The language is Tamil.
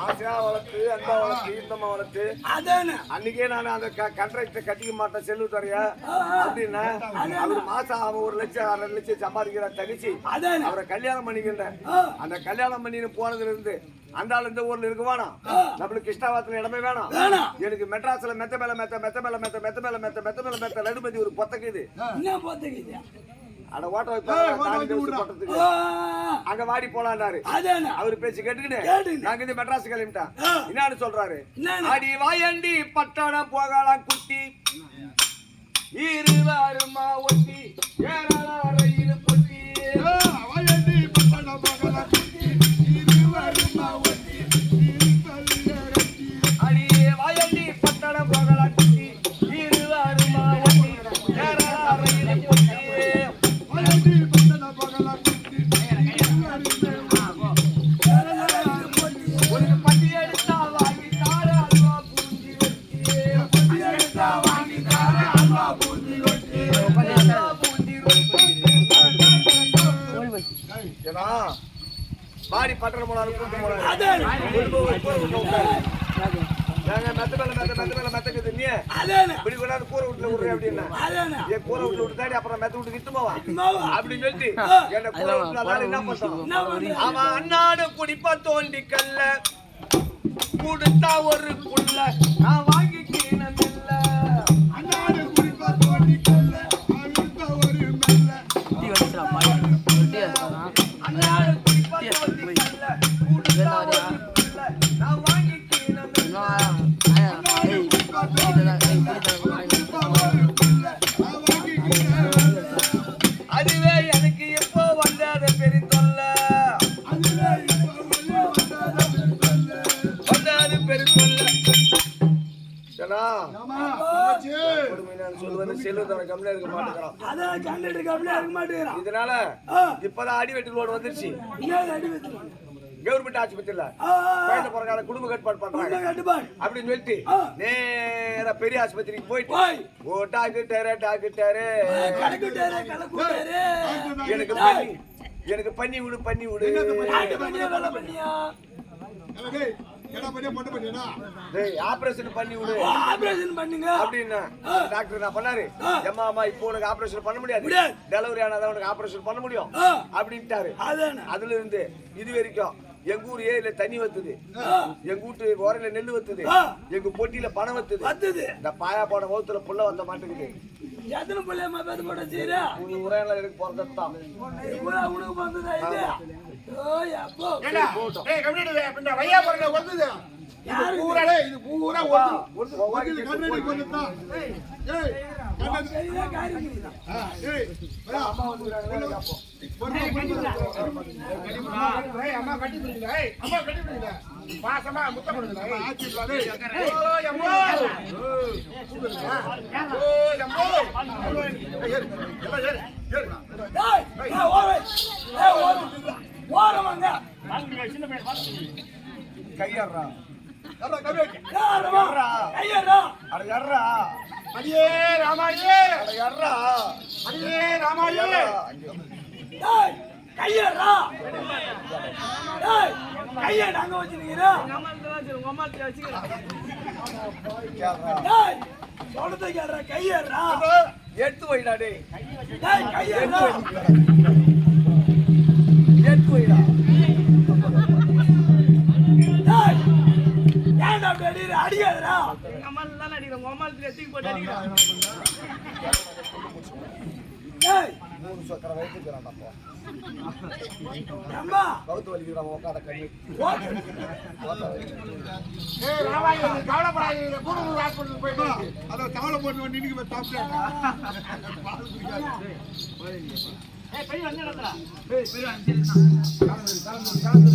ஆசையா வளர்த்து அன்பா வளர்த்து ஈந்தமா வளர்த்து அன்னைக்கே நான் அந்த கண்ட்ராக்டை கட்டிக்க மாட்டேன் செல்லு தரையா அப்படின்னா அவரு மாசம் அவன் 1 லட்சம் 2 லட்சம் சம்பாதிக்கிற தகுச்சி அவரை கல்யாணம் பண்ணிக்கின்றேன். அந்த கல்யாணம் பண்ணின்னு போனதுல இருந்து அந்த ஆள் இந்த ஊர்ல இருக்க வேணாம், நம்மளுக்கு கிருஷ்ணாவரத்துல இடமே வேணாம். எனக்கு மெட்ராஸ்ல மெத்த மேல மெத்த மெத்த மேல மெத்த மெத்த மேல மெத்த மெத்த மேல மெத்த நடுமதி ஒரு பொத்தக்குது அட ஓட்ட வைப்பாங்க அங்க வாடி போலான்னாரு. அவரு பேச்சு கேட்டுக்கிட்டு நாங்க இந்த மெட்ராஸ் கிளம்பிட்டான். என்னன்னு சொல்றாரு, அடி வாயண்டி பட்டணம் போகலாம் குட்டி இருவாருமா ஒட்டி ஏறாயிரு பொட்டி வாயண்டி பட்டணம் போகலாம் குட்டி இருவாருமா ஒட்டி அடி வாயண்டி பட்டணம் போகலாம் குட்டி இருவாருமா ஒட்டி ஏறாயிரு பொட்டி மாடி பட்டணம் போனாலும் கூட்டு போனாலும் மெத்தக்குது நீ இப்படி கொண்டாந்து கூரை வீட்டுல விடுற அப்படின்னா என் கூரை வீட்டுல விட்டுதாடி அப்புறம் மெத்த விட்டு விட்டு போவா அப்படின்னு சொல்லிட்டு என்ன கூரை வீட்டுல என்ன பண்றோம். அவன் அண்ணாடு குடிப்பா தோண்டி கல்ல கொடுத்தா ஒரு புள்ள நான் வாங்கி கீழம் இல்ல அண்ணாடு குடிப்பா தோண்டி கல்ல ஒரு மெல்ல அண்ணாடு குடிப்பா தோண்டி கல்ல கொடுத்தா ஒரு புள்ள நான் வாங்கி கீழம் இல்ல அதுவே எனக்கு எப்போ வந்தாத பெரிய தொல்ல வந்தாது பெரிய தொல்ல இதனால இப்பதான் அடிவெட்டு லோன் வந்துருச்சு. கவர்மெண்ட் ஆஸ்பத்திரியில குழந்தை பிறகால குடும்ப கட்டுப்பாடு பண்றாங்க அப்படின்னு சொல்லிட்டு நேரா பெரிய ஆஸ்பத்திரிக்கு போயிட்டு ஓ டாக்டர் எனக்கு பண்ணி விடு ஆபரேஷன் பண்ணி விடு அப்படின்னா டாக்டர் நான் பண்ணாரு. அம்மா இப்போ உனக்கு ஆபரேஷன் பண்ண முடியாது, டெலிவரி ஆனாதான் உனக்கு ஆபரேஷன் பண்ண முடியும் அப்படின்ட்டாரு. அதுல இருந்து இது வரைக்கும் எங்க ஊர் ஏரியில தண்ணி வத்துது, எங்க வீட்டு ஓரையில நெல்லு வத்துது, எங்க பொட்டியில பணம் வத்துது. இந்த பாயா போட வகுத்துல புள்ள வந்த மாட்டேங்குது. எனக்கு பிறந்தான் பாசமா முத்தம் கொடுங்க. கையறா அடியே ராமாடியே அடியே ராமாடியே கையறா கைய நாங்க வச்சிருக்கீங்க சொல்றதை கேட்ற கையறா எடுத்து வைடா டேய் கையறா எடுத்து வைடா ஏன்டா அப்படி அடிக்காதடா எங்க அம்மா தான் அடிக்குறோம் உங்க அம்மா தூக்கி போட்டு அடிக்குறோம் டேய் மூணு சக்கர வைத்துக்கறான்டா போ அம்மா கவுத்து வலிக்குறா உட்கார கண்ணி ஏய் ராமாயி கவலைப்படாதீங்க கூடூர் ஹாஸ்பிடல் போய் அத கவலை போட்டு வந்து இன்னைக்கு சாப்பிட்டேன் பால் குடிக்காத ஏய் போய் வந்து நடடா ஏய் போய் வந்து கலந்து